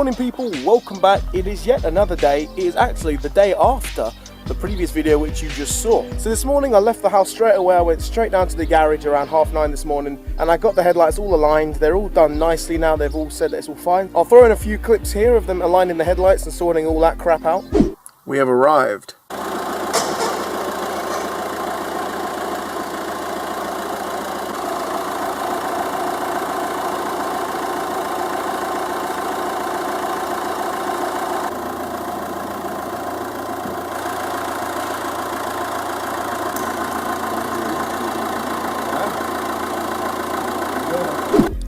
morning people, welcome back. It is yet another day. It is actually the day after the previous video which you just saw. So this morning I left the house straight away. I went straight down to the garage around 9:30 this morning and I got the headlights all aligned. They're all done nicely now. They've all said that it's all fine. I'll throw in a few clips here of them aligning the headlights and sorting all that crap out. We have arrived.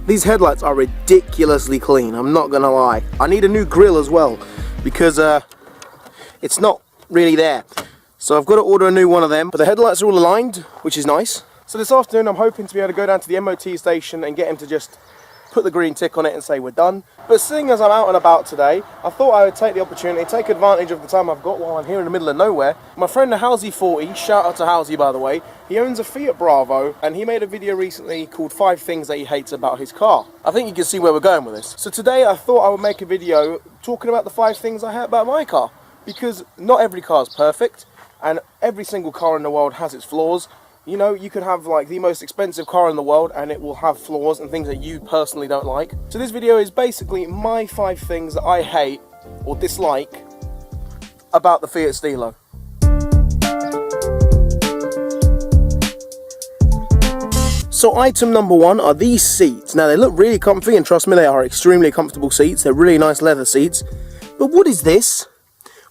These headlights are ridiculously clean, I'm not gonna lie. I need a new grille as well because it's not really there. So I've got to order a new one of them, but the headlights are all aligned, which is nice. So this afternoon I'm hoping to be able to go down to the MOT station and get him to just put the green tick on it and say we're done. But seeing as I'm out and about today, I thought I would take the opportunity, take advantage of the time I've got while I'm here in the middle of nowhere. My friend Housie40, shout out to Housie by the way, he owns a Fiat Bravo and he made a video recently called 5 things that he hates about his car. I think you can see where we're going with this. So today I thought I would make a video talking about the 5 things I hate about my car, because not every car is perfect and every single car in the world has its flaws. You know, you could have like the most expensive car in the world and it will have flaws and things that you personally don't like. So this video is basically my 5 things that I hate or dislike about the Fiat Stilo. So item number 1 are these seats. Now they look really comfy and trust me, they are extremely comfortable seats. They're really nice leather seats. But what is this?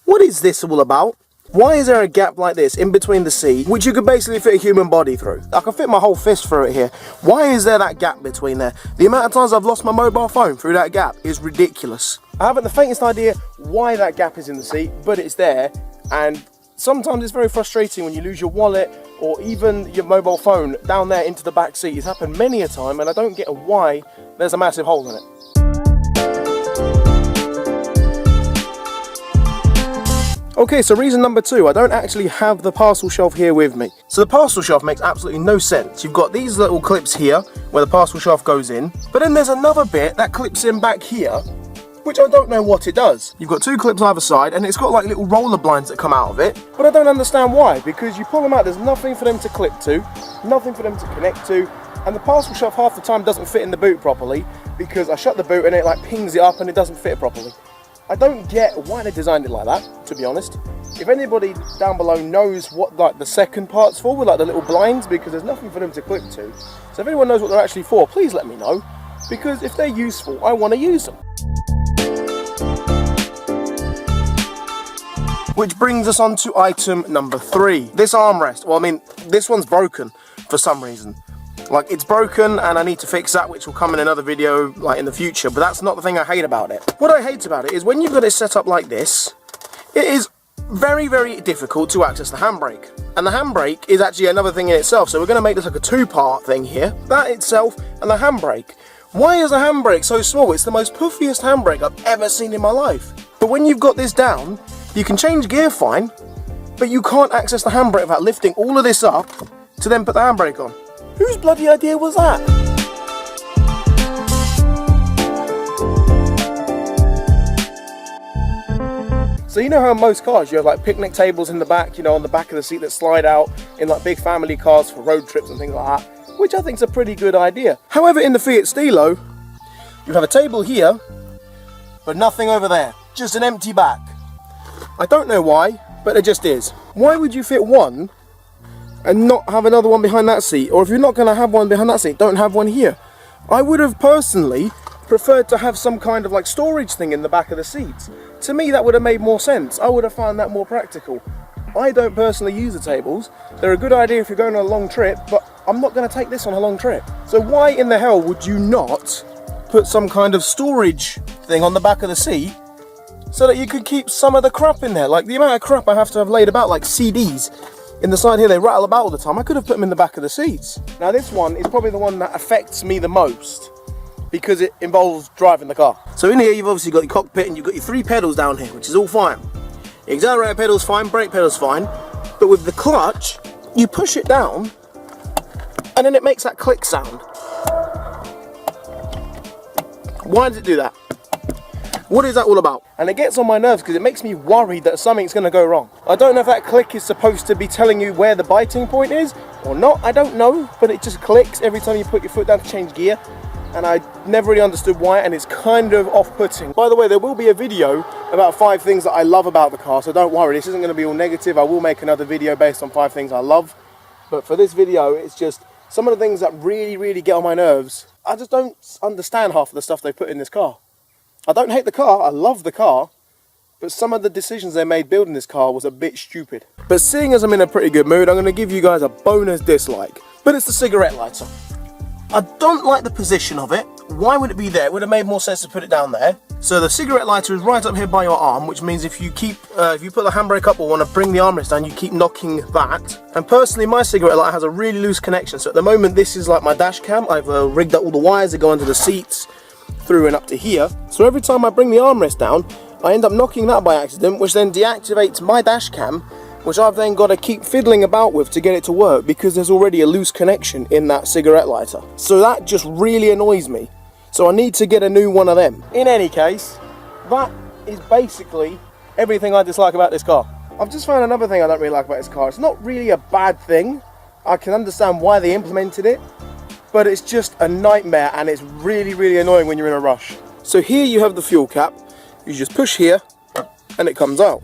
What is this all about? Why is there a gap like this in between the seat, which you could basically fit a human body through? I can fit my whole fist through it here. Why is there that gap between there? The amount of times I've lost my mobile phone through that gap is ridiculous. I haven't the faintest idea why that gap is in the seat, but it's there. And sometimes it's very frustrating when you lose your wallet or even your mobile phone down there into the back seat. It's happened many a time and I don't get why there's a massive hole in it. Okay, so reason number 2, I don't actually have the parcel shelf here with me. So the parcel shelf makes absolutely no sense. You've got these little clips here where the parcel shelf goes in, but then there's another bit that clips in back here, which I don't know what it does. You've got 2 clips either side and it's got like little roller blinds that come out of it, but I don't understand why, because you pull them out, there's nothing for them to clip to, nothing for them to connect to, and the parcel shelf half the time doesn't fit in the boot properly because I shut the boot and it like pings it up and it doesn't fit properly. I don't get why they designed it like that, to be honest. If anybody down below knows what like the second part's for, with like the little blinds, because there's nothing for them to clip to. So if anyone knows what they're actually for, please let me know, because if they're useful, I want to use them. Which brings us on to item number 3. This armrest. Well, I mean, this one's broken for some reason. Like, it's broken and I need to fix that, which will come in another video like in the future, but that's not the thing I hate about it. What I hate about it is when you've got it set up like this, it is very, very difficult to access the handbrake. And the handbrake is actually another thing in itself, so we're going to make this like a 2-part thing here. That itself and the handbrake. Why is the handbrake so small? It's the most puffiest handbrake I've ever seen in my life. But when you've got this down, you can change gear fine, but you can't access the handbrake without lifting all of this up to then put the handbrake on. Whose bloody idea was that? So you know how in most cars you have like picnic tables in the back, you know, on the back of the seat that slide out in like big family cars for road trips and things like that, which I think is a pretty good idea. However, in the Fiat Stilo, you have a table here, but nothing over there, just an empty back. I don't know why, but it just is. Why would you fit one and not have another one behind that seat? Or if you're not going to have one behind that seat, don't have one here. I would have personally preferred to have some kind of like storage thing in the back of the seats. To me that would have made more sense. I would have found that more practical. I don't personally use the tables. They're a good idea if you're going on a long trip, but I'm not going to take this on a long trip. So why in the hell would you not put some kind of storage thing on the back of the seat so that you could keep some of the crap in there? Like the amount of crap I have to have laid about, like CDs in the side here, they rattle about all the time. I could have put them in the back of the seats. Now this one is probably the one that affects me the most because it involves driving the car. So in here you've obviously got your cockpit and you've got your 3 pedals down here, which is all fine. The accelerator pedal's fine, brake pedal's fine, but with the clutch, you push it down and then it makes that click sound. Why does it do that? What is that all about? And it gets on my nerves because it makes me worried that something's going to go wrong. I don't know if that click is supposed to be telling you where the biting point is or not. I don't know, but it just clicks every time you put your foot down to change gear. And I never really understood why, and it's kind of off-putting. By the way, there will be a video about 5 things that I love about the car, so don't worry, this isn't going to be all negative. I will make another video based on 5 things I love. But for this video, it's just some of the things that really get on my nerves. I just don't understand half of the stuff they put in this car. I don't hate the car, I love the car, but some of the decisions they made building this car was a bit stupid. But seeing as I'm in a pretty good mood, I'm going to give you guys a bonus dislike. But it's the cigarette lighter. I don't like the position of it. Why would it be there? It would have made more sense to put it down there. So the cigarette lighter is right up here by your arm, which means if you keep, if you put the handbrake up or want to bring the armrest down, you keep knocking that. And personally, my cigarette lighter has a really loose connection. So at the moment, this is like my dash cam. I've rigged up all the wires that go under the seats, through and up to here. So every time I bring the armrest down, I end up knocking that by accident, which then deactivates my dash cam, which I've then got to keep fiddling about with to get it to work because there's already a loose connection in that cigarette lighter. So that just really annoys me. So I need to get a new one of them. In any case, that is basically everything I dislike about this car. I've just found another thing I don't really like about this car. It's not really a bad thing. I can understand why they implemented it, but it's just a nightmare and it's really annoying when you're in a rush. So here you have the fuel cap. You just push here and it comes out,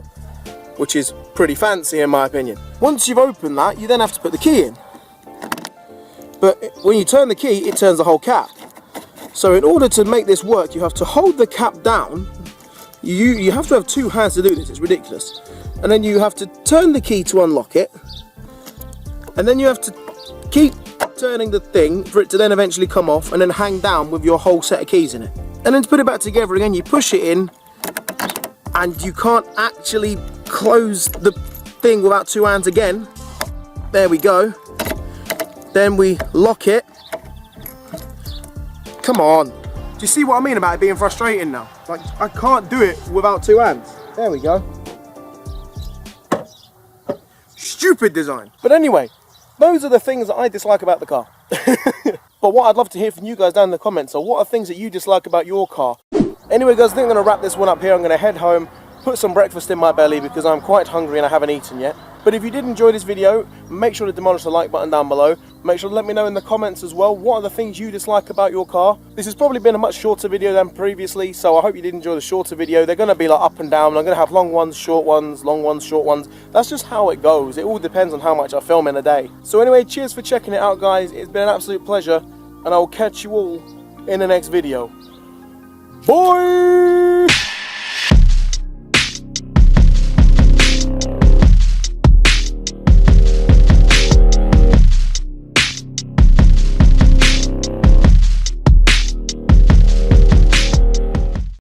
which is pretty fancy in my opinion. Once you've opened that, you then have to put the key in. But when you turn the key, it turns the whole cap. So in order to make this work, you have to hold the cap down. You have to have 2 hands to do this, it's ridiculous. And then you have to turn the key to unlock it. And then you have to keep turning the thing for it to then eventually come off and then hang down with your whole set of keys in it. And then to put it back together again, you push it in and you can't actually close the thing without 2 hands again. There we go. Then we lock it. Come on. Do you see what I mean about it being frustrating now? Like, I can't do it without 2 hands. There we go. Stupid design. But anyway, those are the things that I dislike about the car. But what I'd love to hear from you guys down in the comments are what are things that you dislike about your car. Anyway guys, I think I'm going to wrap this one up here. I'm going to head home, put some breakfast in my belly because I'm quite hungry and I haven't eaten yet. But if you did enjoy this video, make sure to demolish the like button down below. Make sure to let me know in the comments as well, what are the things you dislike about your car. This has probably been a much shorter video than previously, so I hope you did enjoy the shorter video. They're going to be like up and down. I'm going to have long ones, short ones, long ones, short ones. That's just how it goes. It all depends on how much I film in a day. So anyway, cheers for checking it out guys. It's been an absolute pleasure and I will catch you all in the next video. Bye!